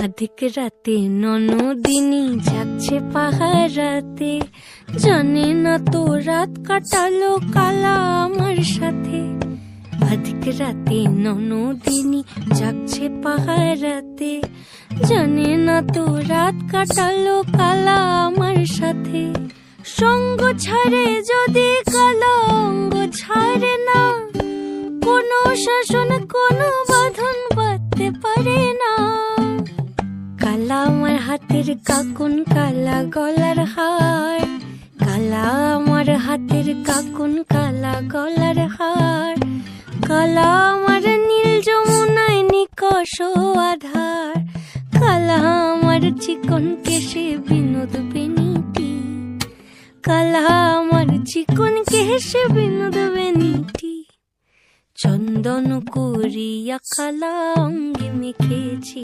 আধিক রাতে ননদিনী যাচ্ছে পাহারাতে, জানে না তো রাত কাটালো কালা আমার সাথে। আধিক রাতে ননদিনী যাচ্ছে পাহারাতে, জানে না তো রাত কাটালো কালা আমার সাথে। সঙ্গ ছাড়ে যদি কালা অঙ্গ ছাড়ে না, কোনো শাসন কোনো বাঁধন বাঁধতে পারে না। কালা আমার হাতের কাকুন কালা গলার হার, কালা আমার হাতের কাকুন কালা গলার হার। কালা আমার নীল যমুনায় নিকষ আধার, কালা আমার চিকন কেশে বিনোদ বেনিটি, কালা আমার চিকন কেশে বিনোদ বেনিটি। চন্দন করিয়া কালা অঙ্গে মেখেছি।